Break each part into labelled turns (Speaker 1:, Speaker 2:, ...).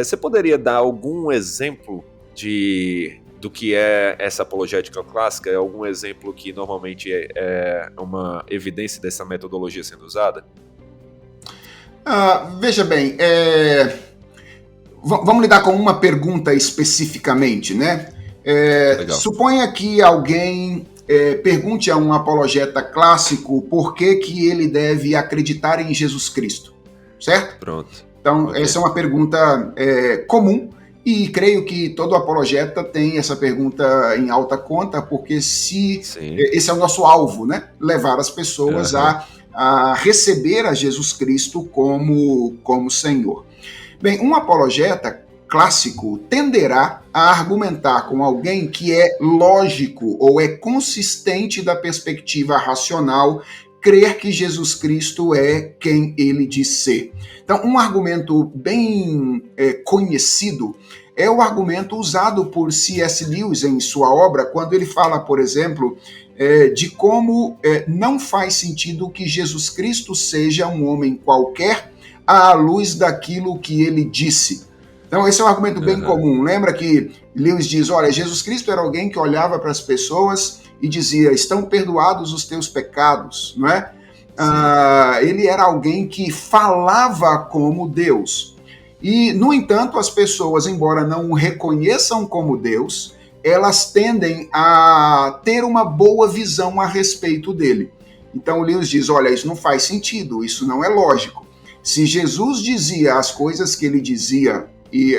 Speaker 1: Você poderia dar algum exemplo do que é essa apologética clássica? Algum exemplo que normalmente é uma evidência dessa metodologia sendo usada?
Speaker 2: Veja bem, vamos lidar com uma pergunta especificamente, né?
Speaker 1: Legal.
Speaker 2: Suponha que alguém pergunte a um apologeta clássico por que ele deve acreditar em Jesus Cristo, certo?
Speaker 1: Pronto.
Speaker 2: Então,
Speaker 1: Okay.
Speaker 2: Essa é uma pergunta comum, e creio que todo apologeta tem essa pergunta em alta conta, porque esse é o nosso alvo, né? Levar as pessoas a receber a Jesus Cristo como Senhor. Bem, um apologeta clássico tenderá a argumentar com alguém que é lógico ou é consistente da perspectiva racional crer que Jesus Cristo é quem ele diz ser. Então, um argumento bem conhecido é o argumento usado por C.S. Lewis em sua obra, quando ele fala, por exemplo, de como não faz sentido que Jesus Cristo seja um homem qualquer à luz daquilo que ele disse. Então, esse é um argumento bem comum. Lembra que Lewis diz, olha, Jesus Cristo era alguém que olhava para as pessoas e dizia, estão perdoados os teus pecados, não é? Ele era alguém que falava como Deus. E, no entanto, as pessoas, embora não o reconheçam como Deus, elas tendem a ter uma boa visão a respeito dele. Então, Lewis diz, olha, isso não faz sentido, isso não é lógico. Se Jesus dizia as coisas que ele dizia,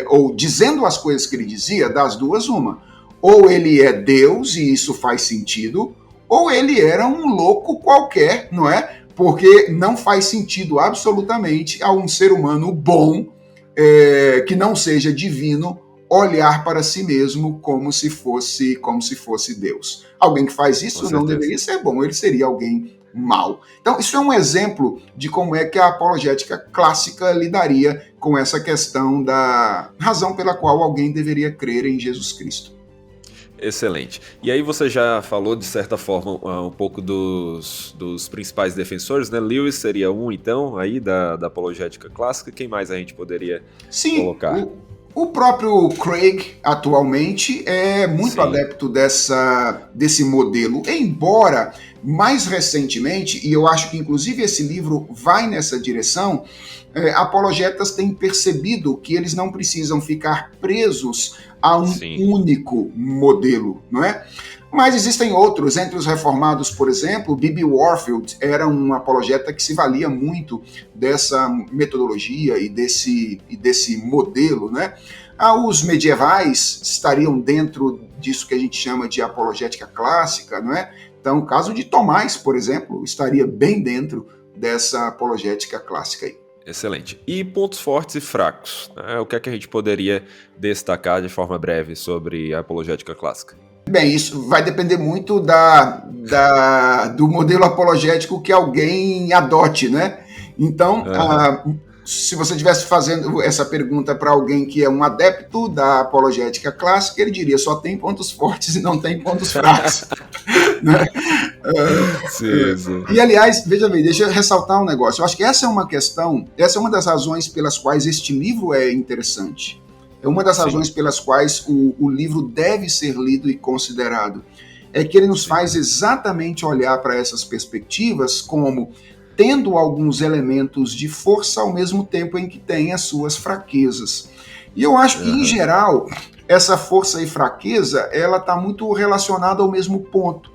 Speaker 2: ou dizendo as coisas que ele dizia, das duas, uma. Ou ele é Deus, e isso faz sentido, ou ele era um louco qualquer, não é? Porque não faz sentido absolutamente a um ser humano bom, que não seja divino, olhar para si mesmo como se fosse Deus. Alguém que faz isso não deveria ser bom, ele seria alguém mau. Então, isso é um exemplo de como é que a apologética clássica lidaria com essa questão da razão pela qual alguém deveria crer em Jesus Cristo.
Speaker 1: Excelente. E aí você já falou, de certa forma, um pouco dos principais defensores, né? Lewis seria um, então, aí da apologética clássica. Quem mais a gente poderia colocar?
Speaker 2: O próprio Craig, atualmente, é muito adepto desse modelo, embora, mais recentemente, e eu acho que, inclusive, esse livro vai nessa direção, apologetas têm percebido que eles não precisam ficar presos a um único modelo, não é? Mas existem outros, entre os reformados, por exemplo, B.B. Warfield era um apologeta que se valia muito dessa metodologia e desse modelo, né? Os medievais estariam dentro disso que a gente chama de apologética clássica, não é? Então, o caso de Tomás, por exemplo, estaria bem dentro dessa apologética clássica aí.
Speaker 1: Excelente. E pontos fortes e fracos? Né? O que é que a gente poderia destacar de forma breve sobre a apologética clássica?
Speaker 2: Bem, isso vai depender muito do modelo apologético que alguém adote, né? Então, se você estivesse fazendo essa pergunta para alguém que é um adepto da apologética clássica, ele diria, só tem pontos fortes e não tem pontos fracos. Né?
Speaker 1: Sim.
Speaker 2: E, aliás, veja bem, deixa eu ressaltar um negócio. Eu acho que essa é uma questão, essa é uma das razões pelas quais este livro é interessante. É uma das razões pelas quais o livro deve ser lido e considerado. É que ele nos faz exatamente olhar para essas perspectivas como tendo alguns elementos de força ao mesmo tempo em que tem as suas fraquezas. E eu acho que, em geral, essa força e fraqueza, ela está muito relacionada ao mesmo ponto.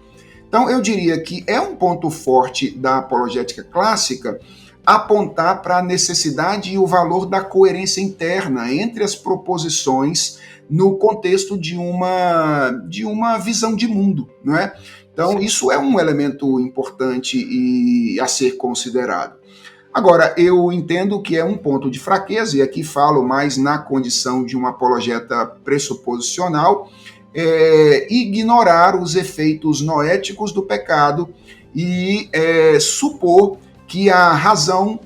Speaker 2: Então, eu diria que é um ponto forte da apologética clássica apontar para a necessidade e o valor da coerência interna entre as proposições no contexto de uma visão de mundo, não é? Então, isso é um elemento importante e a ser considerado. Agora, eu entendo que é um ponto de fraqueza, e aqui falo mais na condição de um apologeta pressuposicional, ignorar os efeitos noéticos do pecado e supor que a razão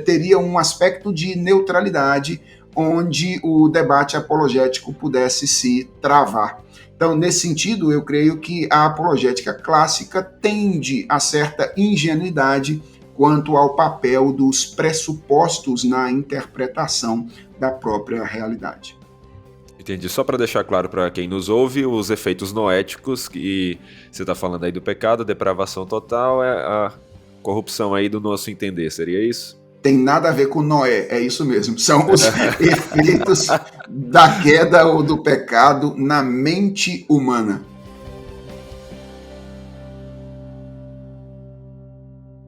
Speaker 2: teria um aspecto de neutralidade onde o debate apologético pudesse se travar. Então, nesse sentido, eu creio que a apologética clássica tende a certa ingenuidade quanto ao papel dos pressupostos na interpretação da própria realidade.
Speaker 1: Entendi. Só para deixar claro para quem nos ouve, os efeitos noéticos que você está falando aí do pecado, a depravação total, é a corrupção aí do nosso entender, seria isso?
Speaker 2: Tem nada a ver com Noé, é isso mesmo. São os efeitos da queda ou do pecado na mente humana.